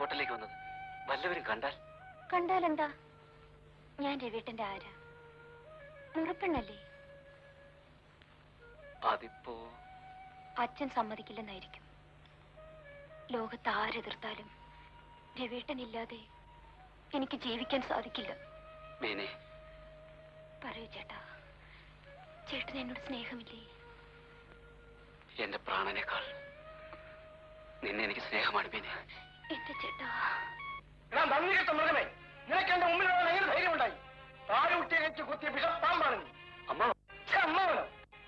ഹോട്ടലിലേക്ക് വന്നത്? വല്ലവരും കണ്ടാലെന്താ? ഞാൻ രവീട്ടന്റെ ആരാ? മുറപ്പെണ്ണല്ലേ? അതിപ്പോ അച്ഛൻ സമ്മതിക്കില്ലെന്നായിരിക്കും. ലോകത്ത് ആരെതിർത്താലും രവീട്ടനില്ലാതെ എനിക്ക് ജീവിക്കാൻ സാധിക്കില്ല. പറയൂ ചേട്ടാ, ചേട്ടന് എന്നോട് സ്നേഹമില്ലേ? എന്റെ പ്രാണനേക്കാൾ നിന്നെ എനിക്ക് സ്നേഹമാണ് മീനെ. എന്റെ ചേട്ടാ, മൃഗമേ, നിനക്ക് എന്റെ മുമ്പിൽ എങ്ങനെ ധൈര്യം ഉണ്ടായി? താഴെ കുത്തിയ ബിഷപ്പാമ്പാണ് നീ. അമ്മാവനോ?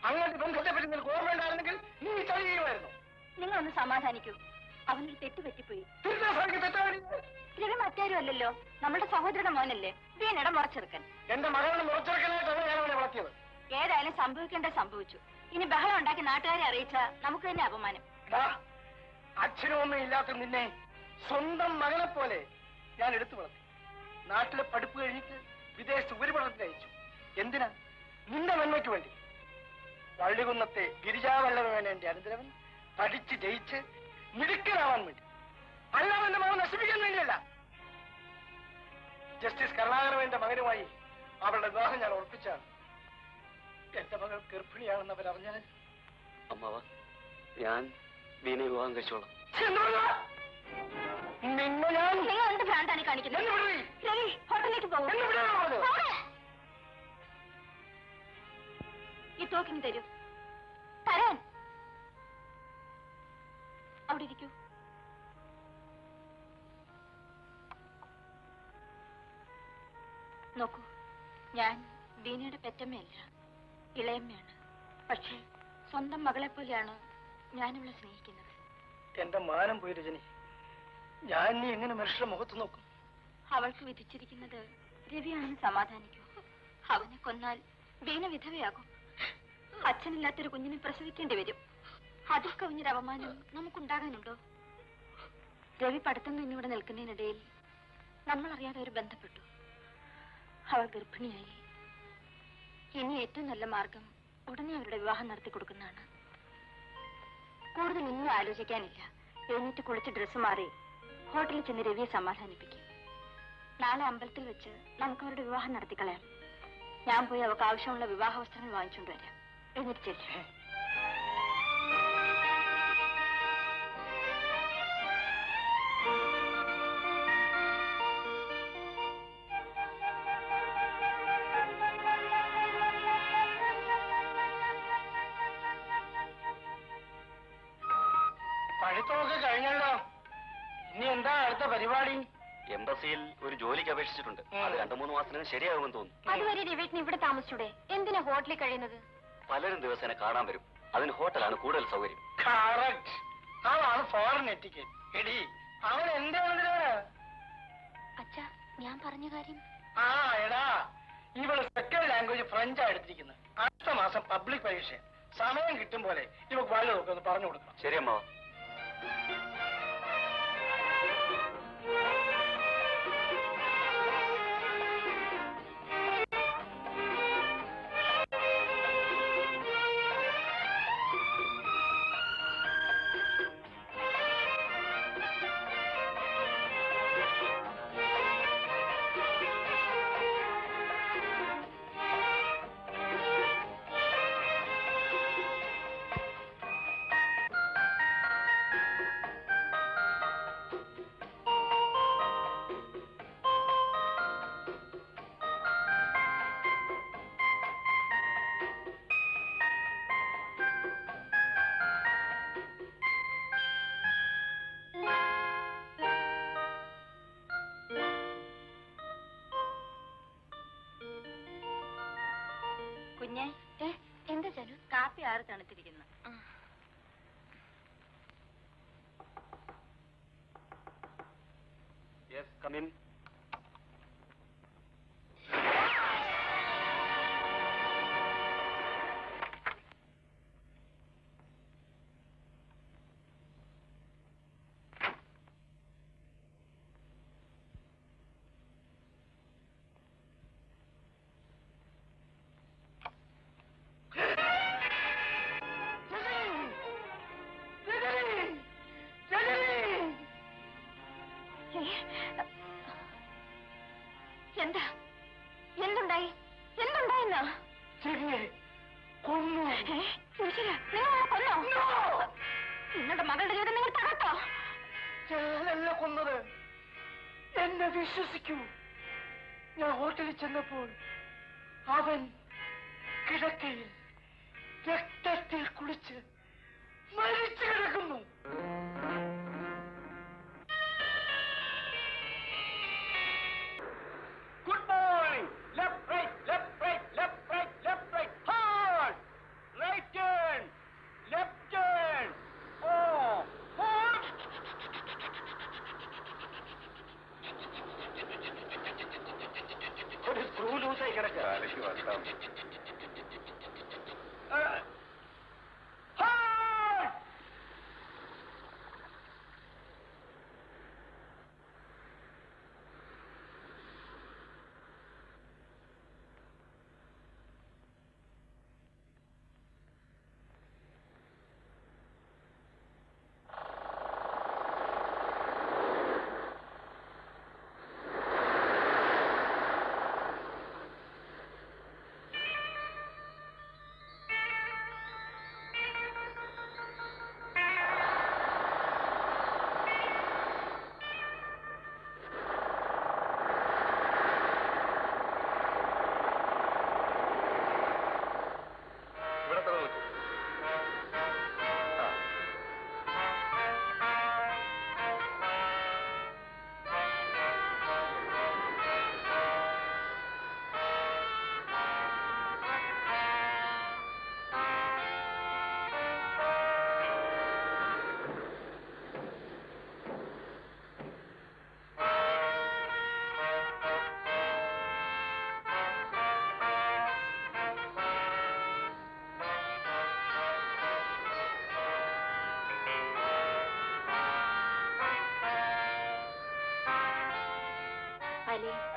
അങ്ങനത്തെ ബന്ധത്തെ പറ്റി നിനക്ക് ഓർമ്മയുണ്ടായിരുന്നെങ്കിൽ നീ ചെയ്യുമായിരുന്നു. നിങ്ങളൊന്ന് സമാധാനിക്കൂ. അവനൊരു തെറ്റ് പറ്റിപ്പോയി. രവി മറ്റാരും അല്ലല്ലോ, നമ്മുടെ സഹോദരന്റെ മോനല്ലേ, വീണിടം മുറച്ചെറുക്കൻ. എന്റെ മകളുടെ മുറച്ചെറുക്കനായിട്ടാണ് ഞാൻ അവനെ വളർത്തിയത്. ഏതായാലും സംഭവിക്കേണ്ട സംഭവിച്ചു. ഇനി ബഹളം ഉണ്ടാക്കി നാട്ടുകാരെ അറിയിച്ചാ നമുക്ക് തന്നെ അപമാനം. അച്ഛനും അമ്മയും ഇല്ലാത്ത നിന്നെ സ്വന്തം മകനെ പോലെ ഞാൻ എടുത്തു വളർത്തി. നാട്ടിലെ പഠിപ്പ് കഴിഞ്ഞിട്ട് വിദേശത്ത് ഉപരിപഠനത്തിന് അയച്ചു. എന്തിനാ? നിന്റെ നന്മയ്ക്ക് വേണ്ടി. വള്ളികുന്നത്തെ ഗിരിജാവല്ലഭനാണ് എന്റെ അനന്തരവൻ. പഠിച്ച് ജയിച്ച് മിടുക്കനാവാൻ വേണ്ടി, അല്ലാതെ എന്റെ മകൻ നശിപ്പിക്കാൻ വേണ്ടിയല്ല. ജസ്റ്റിസ് കരുണാകരന്റെ മകനുമായി അവളുടെ വിവാഹം ഞാൻ ഉറപ്പിച്ചാണ്. എന്റെ മകൾ ഗർഭിണിയാണെന്ന് അവരറിഞ്ഞാൽ അമ്മാവ, ഞാൻ വീണെ വിവാഹം കഴിച്ചോളാം. നിന്നെ ഞാൻ എന്ത് ഭ്രാന്താണ് കാണിക്കുന്നത്? രവി, ഹോട്ടലിലേക്ക് പോകും. ഈ തോക്കിന് തരൂ. തരാൻ. അവിടെ ഇരിക്കൂ. നോക്കൂ, ഞാൻ വീണയുടെ പെറ്റമ്മയല്ല, ഇളയമ്മയാണ്. പക്ഷേ സ്വന്തം മകളെ പോലെയാണ് ഞാനിവളെ സ്നേഹിക്കുന്നത്. എന്റെ മാനം പോയി രജനി. ഞാൻ നീ എങ്ങനെ മനുഷ്യരുടെ മുഖത്ത് നോക്കും? അവൾക്ക് വിധിച്ചിരിക്കുന്നത് രവിയാണെന്ന് സമാധാനിക്കൂ. അവനെ കൊന്നാൽ വീണ വിധവയാകും. അച്ഛനില്ലാത്തൊരു കുഞ്ഞിനെ പ്രസവിക്കേണ്ടി വരും. അതിൽ കവിഞ്ഞൊരു അപമാനം നമുക്കുണ്ടാകാനുണ്ടോ? രവി പഠിത്തം നിന്നിവിടെ നിൽക്കുന്നതിനിടയിൽ നമ്മൾ അറിയാതെ ഒരു ബന്ധപ്പെട്ടു. അവൾ ഗർഭിണിയായി. ഇനി ഏറ്റവും നല്ല മാർഗം ഉടനെ അവരുടെ വിവാഹം നടത്തി കൊടുക്കുന്നതാണ്. കൂടുതൽ ഒന്നും ആലോചിക്കാനില്ല. എഴുന്നേറ്റ് കുളിച്ച് ഡ്രസ്സ് മാറി ഹോട്ടലിൽ ചെന്ന് രവിയെ സമാധാനിപ്പിക്കും. നാളെ അമ്പലത്തിൽ വെച്ച് നമുക്ക് അവരുടെ വിവാഹം നടത്തിക്കളയാം. ഞാൻ പോയി അവർക്ക് ആവശ്യമുള്ള വിവാഹ വസ്ത്രങ്ങൾ വാങ്ങിച്ചുകൊണ്ട് വരാം. എഴുന്നേറ്റ് ചെല്ലേ. പഠിത്തമൊക്കെ കഴിഞ്ഞല്ലോ. ഇനി എന്താ അടുത്ത പരിപാടി? എംബസിയിൽ ഒരു ജോലിക്ക് അപേക്ഷിച്ചിട്ടുണ്ട്. അത് 2-3 മാസത്തിനകം ശരിയാകുമെന്ന് തോന്നുന്നു. അതുവരെ രവീട്ടിന് ഇവിടെ താമസിച്ചൂടെ? എന്തിനാ ഹോട്ടലിൽ കഴിയുന്നത്? പലരും ദിവസേന കാണാൻ വരും. അതിന് ഹോട്ടലാണ് കൂടുതൽ സൗകര്യം. അതാണ് ഫോറിൻ എറ്റിക്കറ്റ്. എടി, അവൻ എന്താണ്? അച്ഛാ, ഞാൻ പറഞ്ഞ കാര്യം. എടാ, ഇവള് സെക്കൻഡ് ലാംഗ്വേജ് ഫ്രഞ്ചാണ് എടുത്തിരിക്കുന്നത്. അടുത്ത മാസം പബ്ലിക് പരീക്ഷ. സമയം കിട്ടും പോലെ ഇവക്ക് വല്ലതൊക്കെ ഒന്ന് പറഞ്ഞു കൊടുക്കണം. ശരി അമ്മാവ. കുഞ്ഞെ, എന്താ ചാലു? കാപ്പി ആറ് തണുത്തിരിക്കുന്നു. Yes, come in. പറയുന്ന രവിയെ കൊന്നു. നിങ്ങൾ കൊന്നോ? നിങ്ങളുടെ മകളുടെ ജീവിതം നിങ്ങൾ തകർത്തോ? ഞാനല്ല കൊന്നത്, എന്നെ വിശ്വസിക്കൂ. ഞാൻ ഹോട്ടലിൽ ചെന്നപ്പോൾ അവൻ കിടക്കയിൽ രക്തത്തിൽ കുളിച്ച് മരിച്ചു കിടക്കുന്നു. Good morning. Left right, left right, left right, left right. Hard right turn, left turn. ഓ ഒരു സ്ക്രൂ ലൂസായി കിടക്കുക.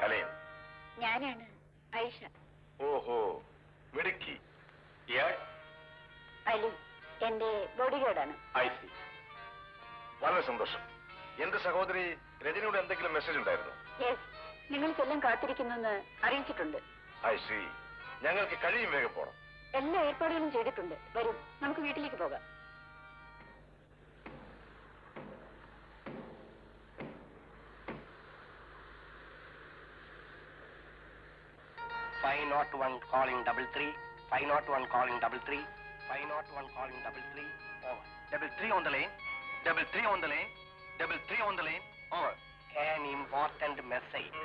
ഹലേൻ, ഞാനാണ് ഐഷ. ഓഹോ, മിടുക്കി. ഇയാൾ അലി എന്റെ ബോഡിഗാർഡാണ്. I C. വളരെ സന്തോഷം. എന്റെ സഹോദരി രജനിയുടെ എന്തെങ്കിലും മെസ്സേജ് ഉണ്ടായിരുന്നു? യെസ്, നിങ്ങൾക്കെല്ലാം കാത്തിരിക്കുന്നെന്ന് അറിയിച്ചിട്ടുണ്ട്. I C. ഞങ്ങൾക്ക് കഴിയും വേഗം പോണം. എല്ലാ ഏർപ്പാടുകളും ചെയ്തിട്ടുണ്ട്. വരും, നമുക്ക് വീട്ടിലേക്ക് പോകാം. $501 calling 33, 501 calling 33, 501 calling 33, over. 33 on the lane, 33 on the lane, 33 on the lane, over. An important message.